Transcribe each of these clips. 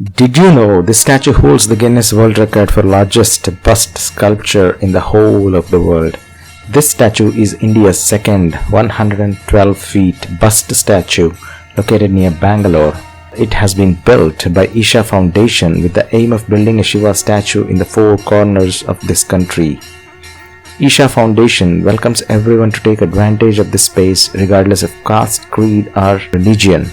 Did you know this statue holds the Guinness World Record for largest bust sculpture in the whole of the world? This statue is India's second 112 feet bust statue located near Bangalore. It has been built by Isha Foundation with the aim of building a Shiva statue in the four corners of this country. Isha Foundation welcomes everyone to take advantage of this space regardless of caste, creed or religion.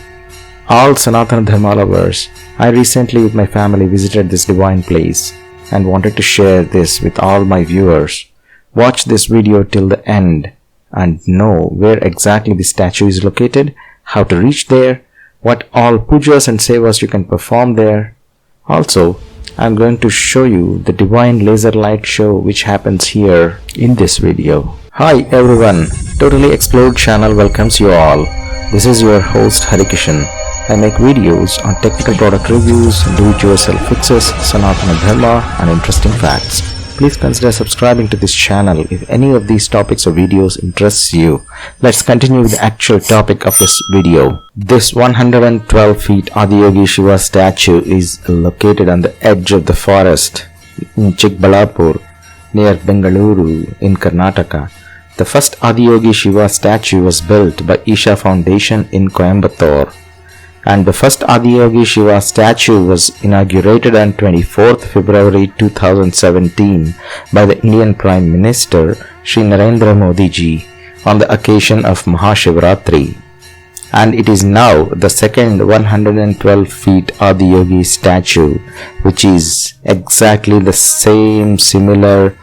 All Sanatana Dharma lovers, I recently with my family visited this divine place and wanted to share this with all my viewers. Watch this video till the end and know where exactly the statue is located, how to reach there, what all pujas and sevas you can perform there. Also, I am going to show you the divine laser light show which happens here in this video. Hi everyone, Totally Explode channel welcomes you all. This is your host Hari Kishan. I make videos on technical product reviews, do-it-yourself fixes, Sanatana Dharma and interesting facts. Please consider subscribing to this channel if any of these topics or videos interests you. Let's continue with the actual topic of this video. This 112 feet Adiyogi Shiva statue is located on the edge of the forest in Chikkaballapur near Bengaluru in Karnataka. The first Adiyogi Shiva statue was built by Isha Foundation in Coimbatore, and the first Adiyogi Shiva statue was inaugurated on 24th February 2017 by the Indian Prime Minister Shri Narendra Modi ji on the occasion of Maha Shivaratri, and it is now the second 112 feet Adiyogi statue, which is exactly the same similar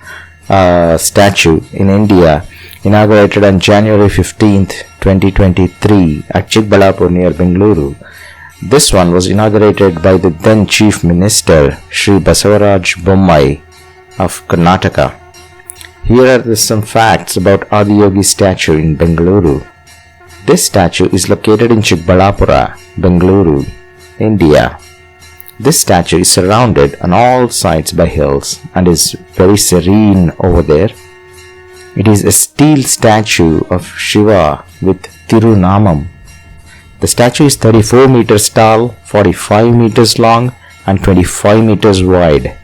statue in India, inaugurated on January 15th, 2023 at Chikkaballapur near Bengaluru. This one was inaugurated by the then Chief Minister Shri Basavaraj Bommai of Karnataka. Here are some facts about Adiyogi statue in Bengaluru. This statue is located in Chikkaballapur, Bengaluru, India. This statue is surrounded on all sides by hills and is very serene over there. It is a steel statue of Shiva with Tirunamam. The statue is 34 meters tall, 45 meters long and 25 meters wide.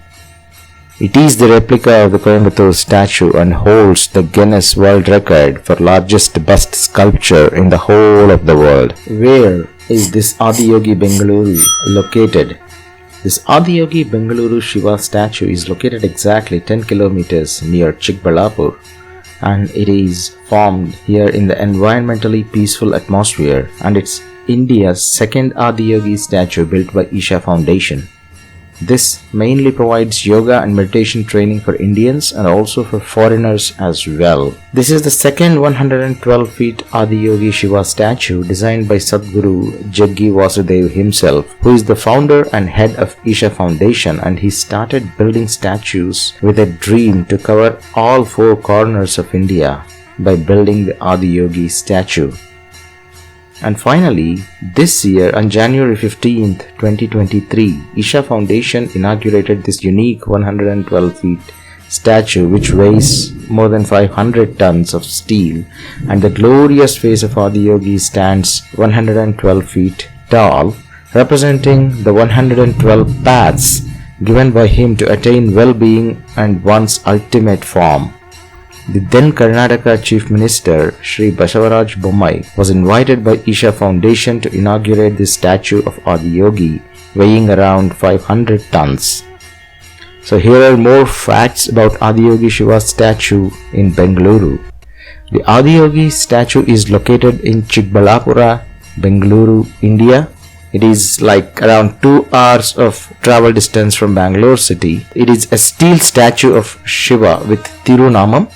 It is the replica of the Coimbatore statue and holds the Guinness World Record for largest bust sculpture in the whole of the world. Where is this Adiyogi Bengaluru located? This Adiyogi Bengaluru Shiva statue is located exactly 10 kilometers near Chikkaballapur, and it is formed here in the environmentally peaceful atmosphere, and it's India's second Adiyogi statue built by Isha Foundation. This mainly provides yoga and meditation training for Indians and also for foreigners as well. This is the second 112 feet Adiyogi Shiva statue designed by Sadguru Jaggi Vasudev himself, who is the founder and head of Isha Foundation, and he started building statues with a dream to cover all four corners of India by building the Adiyogi statue. And finally, this year on January 15th, 2023, Isha Foundation inaugurated this unique 112 feet statue which weighs more than 500 tons of steel, and the glorious face of Adiyogi stands 112 feet tall, representing the 112 paths given by him to attain well-being and one's ultimate form. The then Karnataka Chief Minister Shri Basavaraj Bommai was invited by Isha Foundation to inaugurate this statue of Adiyogi weighing around 500 tons. So here are more facts about Adiyogi Shiva statue in Bengaluru. The Adiyogi statue is located in Chikkaballapur, Bengaluru, India. It is like around 2 hours of travel distance from Bangalore city. It is a steel statue of Shiva with Tirunamam.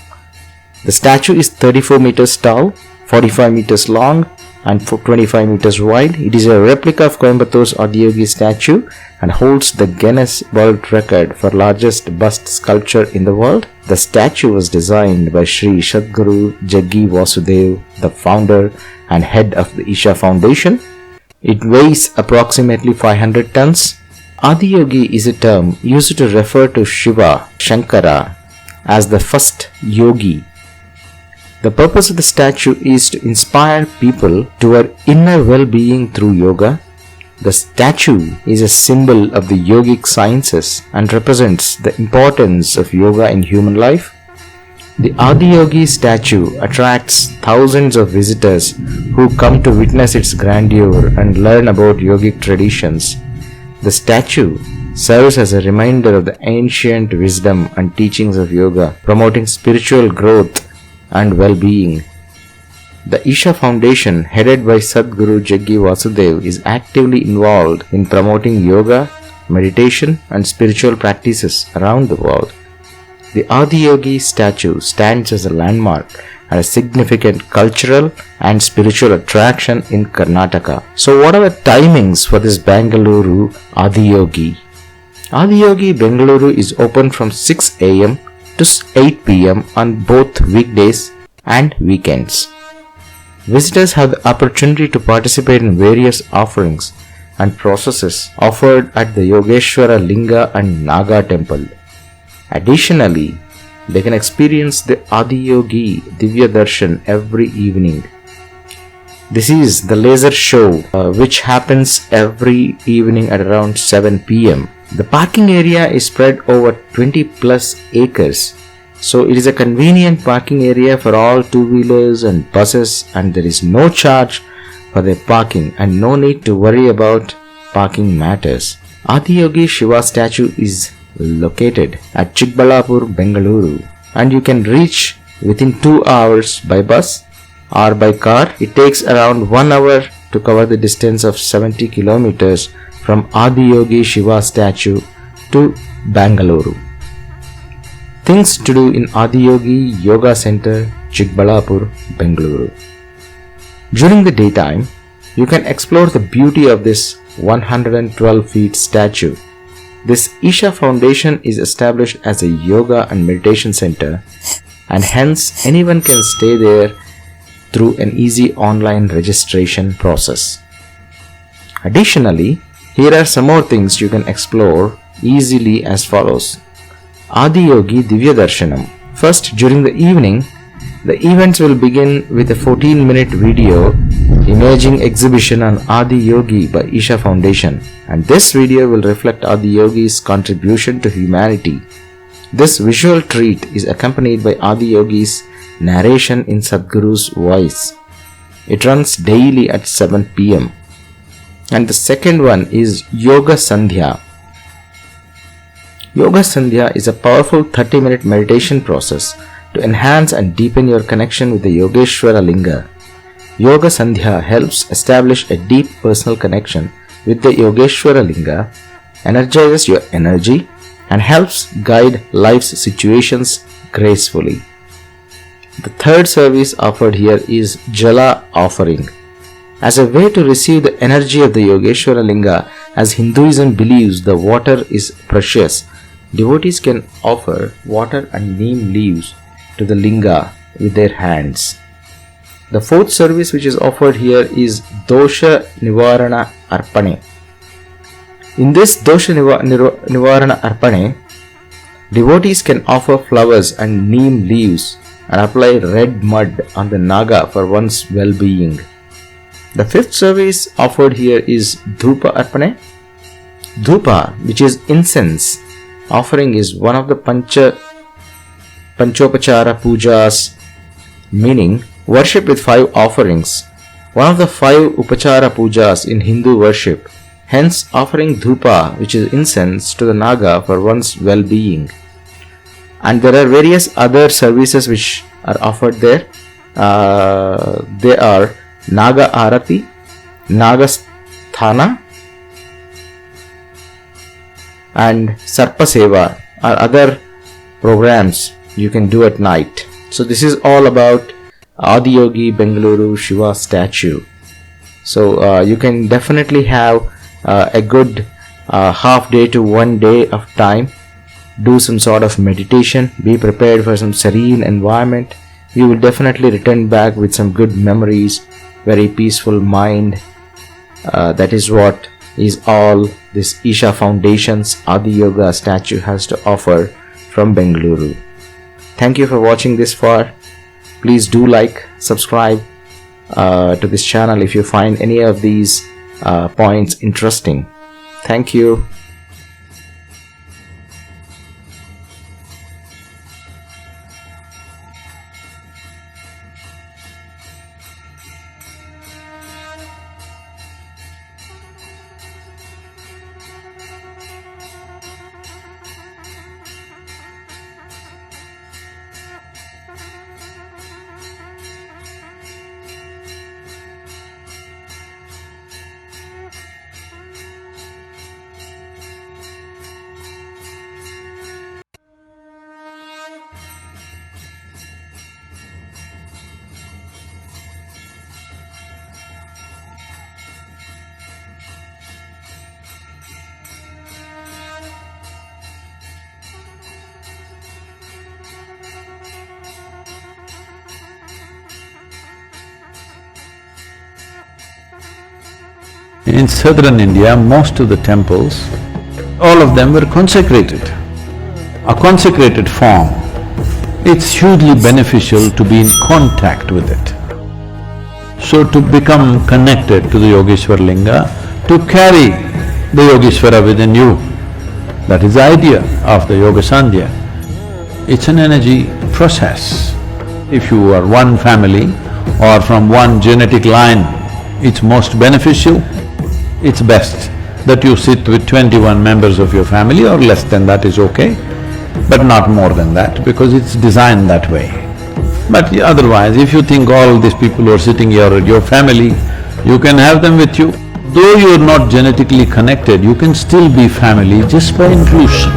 The statue is 34 meters tall, 45 meters long and 25 meters wide. It is a replica of Coimbatore's Adiyogi statue and holds the Guinness World Record for largest bust sculpture in the world. The statue was designed by Shri Sadguru Jaggi Vasudev, the founder and head of the Isha Foundation. It weighs approximately 500 tons. Adiyogi is a term used to refer to Shiva, Shankara, as the first yogi. The purpose of the statue is to inspire people toward inner well-being through yoga, The statue is a symbol of the yogic sciences and represents the importance of yoga in human life. The Adiyogi statue attracts thousands of visitors who come to witness its grandeur and learn about yogic traditions. The statue serves as a reminder of the ancient wisdom and teachings of yoga, promoting spiritual growth and well-being. The Isha Foundation, headed by Sadguru Jaggi Vasudev, is actively involved in promoting yoga, meditation and spiritual practices around the world. The Adiyogi statue stands as a landmark and a significant cultural and spiritual attraction in Karnataka. So what are the timings for this Bengaluru Adiyogi? Adiyogi Bengaluru is open from 6 am to 8 pm on both weekdays and weekends. Visitors have the opportunity to participate in various offerings and processes offered at the Yogeshwara Linga and Naga temple. Additionally, they can experience the Adiyogi Divya Darshan every evening. This is the laser show which happens every evening at around 7 pm. The parking area is spread over 20 plus acres. So it is a convenient parking area for all two-wheelers and buses, and there is no charge for their parking and no need to worry about parking matters. Adiyogi Shiva Statue is located at Chikkaballapur, Bengaluru, and you can reach within 2 hours by bus or by car. It takes around 1 hour to cover the distance of 70 kilometers from Adiyogi Shiva Statue to Bengaluru. Things to do in Adiyogi Yoga Center, Chikkaballapur, Bengaluru. During the daytime, you can explore the beauty of this 112 feet statue. This Isha Foundation is established as a yoga and meditation center, and hence anyone can stay there through an easy online registration process. Additionally, here are some more things you can explore easily as follows. Adiyogi Divya Darshanam. First, during the evening, the events will begin with a 14-minute video imaging exhibition on Adiyogi by Isha Foundation, and this video will reflect Adiyogi's contribution to humanity. This visual treat is accompanied by Adiyogi's narration in Sadguru's voice. It runs daily at 7 pm. And the second one is Yoga Sandhya. Yoga Sandhya is a powerful 30-minute meditation process to enhance and deepen your connection with the Yogeshwara Linga. Yoga Sandhya helps establish a deep personal connection with the Yogeshwara Linga, energizes your energy, and helps guide life's situations gracefully. The third service offered here is Jala offering. As a way to receive the energy of the Yogeshwara Linga, as Hinduism believes the water is precious, devotees can offer water and neem leaves to the Linga with their hands. The fourth service which is offered here is Dosha Nivarana Arpane. In this Dosha Nivarana Arpane, devotees can offer flowers and neem leaves and apply red mud on the Naga for one's well-being. The fifth service offered here is Dhupa Arpane. Dhupa, which is incense offering, is one of the Panchopachara Pujas, meaning worship with 5 offerings, one of the 5 Upachara Pujas in Hindu worship. Hence, offering Dhupa, which is incense, to the Naga for one's well-being. And there are various other services which are offered there. They are Naga Arati, Naga Sthana, and Sarpa Seva are other programs you can do at night. So this is all about Adiyogi Bengaluru Shiva Statue. So you can definitely have a good half day to 1 day of time. Do some sort of meditation. Be prepared for some serene environment. You will definitely return back with some good memories, very peaceful mind. That is what is all this Isha Foundation's Adiyoga statue has to offer from Bengaluru. Thank you for watching this far. Please do like, subscribe to this channel if you find any of these points interesting. Thank you. In southern India, most of the temples, all of them were consecrated. A consecrated form, it's hugely beneficial to be in contact with it. So to become connected to the Yogeshwar Linga, to carry the Yogeshwara within you, that is the idea of the Yoga Sandhya. It's an energy process. If you are one family or from one genetic line, it's most beneficial. It's best that you sit with 21 members of your family or less than that is okay, but not more than that because it's designed that way. But otherwise, if you think all these people who are sitting here are your family, you can have them with you. Though you're not genetically connected, you can still be family just by inclusion.